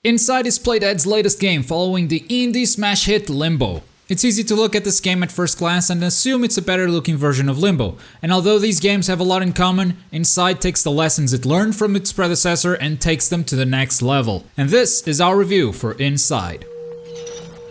Inside is Playdead's latest game following the indie smash hit Limbo. It's easy to look at this game at first glance and assume it's a better looking version of Limbo, and although these games have a lot in common, Inside takes the lessons it learned from its predecessor and takes them to the next level. And this is our review for Inside.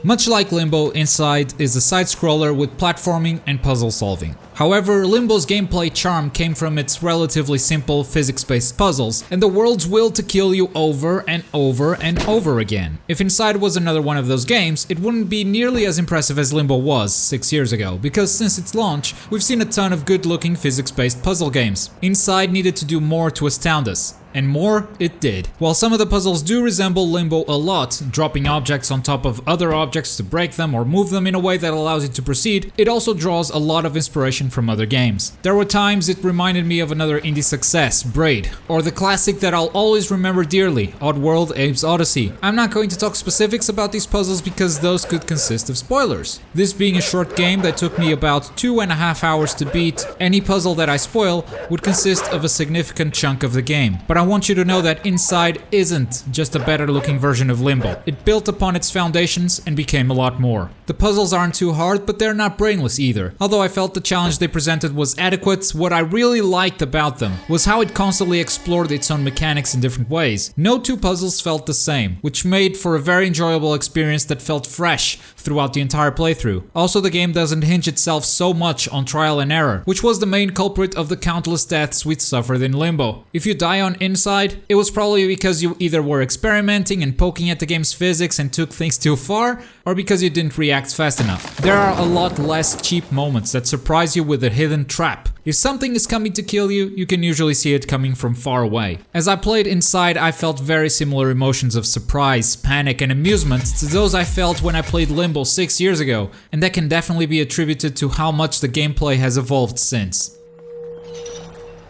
Much like Limbo, Inside is a side-scroller with platforming and puzzle solving. However, Limbo's gameplay charm came from its relatively simple physics-based puzzles and the world's will to kill you over and over and over again. If Inside was another one of those games, it wouldn't be nearly as impressive as Limbo was 6 years ago, because since its launch, we've seen a ton of good-looking physics-based puzzle games. Inside needed to do more to astound us. And more it did. While some of the puzzles do resemble Limbo a lot, dropping objects on top of other objects to break them or move them in a way that allows you to proceed, it also draws a lot of inspiration from other games. There were times it reminded me of another indie success, Braid, or the classic that I'll always remember dearly, Oddworld Abe's Odyssey. I'm not going to talk specifics about these puzzles because those could consist of spoilers. This being a short game that took me about 2.5 hours to beat, any puzzle that I spoil would consist of a significant chunk of the game. But I want you to know that Inside isn't just a better looking version of Limbo. It built upon its foundations and became a lot more. The puzzles aren't too hard, but they're not brainless either. Although I felt the challenge they presented was adequate, what I really liked about them was how it constantly explored its own mechanics in different ways. No two puzzles felt the same, which made for a very enjoyable experience that felt fresh throughout the entire playthrough. Also, the game doesn't hinge itself so much on trial and error, which was the main culprit of the countless deaths we'd suffered in Limbo. If you die on Inside, it was probably because you either were experimenting and poking at the game's physics and took things too far, or because you didn't react fast enough. There are a lot less cheap moments that surprise you with a hidden trap. If something is coming to kill you, you can usually see it coming from far away. As I played Inside, I felt very similar emotions of surprise, panic, and amusement to those I felt when I played Limbo 6 years ago, and that can definitely be attributed to how much the gameplay has evolved since.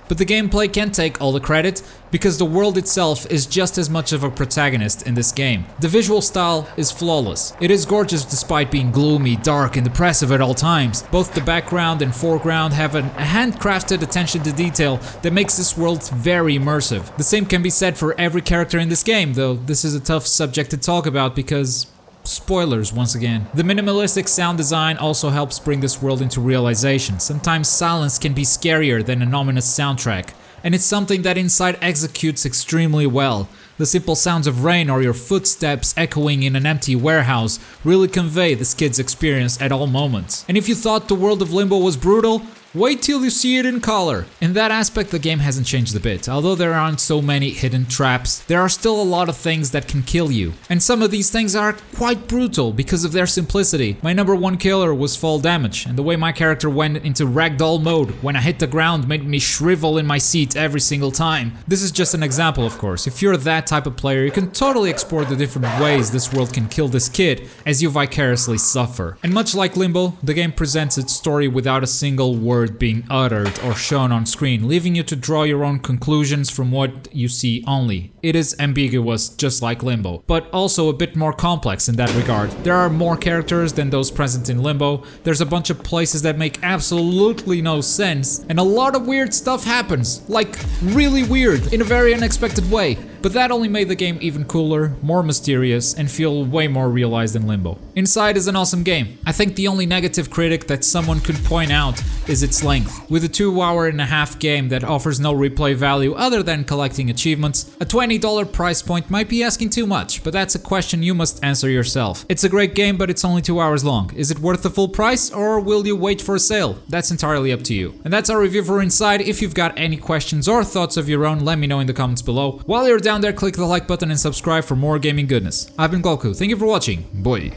But the gameplay can't take all the credit, because the world itself is just as much of a protagonist in this game. The visual style is flawless. It is gorgeous despite being gloomy, dark, and depressive at all times. Both the background and foreground have a handcrafted attention to detail that makes this world very immersive. The same can be said for every character in this game, though this is a tough subject to talk about because spoilers once again. The minimalistic sound design also helps bring this world into realization. Sometimes silence can be scarier than an ominous soundtrack, and it's something that Inside executes extremely well. The simple sounds of rain or your footsteps echoing in an empty warehouse really convey this kid's experience at all moments. And if you thought the world of Limbo was brutal, wait till you see it in color. In that aspect, the game hasn't changed a bit. Although there aren't so many hidden traps, there are still a lot of things that can kill you. And some of these things are quite brutal because of their simplicity. My number one killer was fall damage, and the way my character went into ragdoll mode when I hit the ground made me shrivel in my seat every single time. This is just an example, of course. If you're that type of player, you can totally explore the different ways this world can kill this kid as you vicariously suffer. And much like Limbo, the game presents its story without a single word being uttered or shown on screen, leaving you to draw your own conclusions from what you see only. It is ambiguous, just like Limbo, but also a bit more complex in that regard. There are more characters than those present in Limbo, there's a bunch of places that make absolutely no sense, and a lot of weird stuff happens, like really weird, in a very unexpected way. But that only made the game even cooler, more mysterious, and feel way more realized than Limbo. Inside is an awesome game. I think the only negative critic that someone could point out is its length. With a 2.5-hour game that offers no replay value other than collecting achievements, a $20 price point might be asking too much, but that's a question you must answer yourself. It's a great game, but it's only 2 hours long. Is it worth the full price, or will you wait for a sale? That's entirely up to you. And that's our review for Inside. If you've got any questions or thoughts of your own, let me know in the comments below. While you're down there, click the like button and subscribe for more gaming goodness. I've been Goku. Thank you for watching. Bye.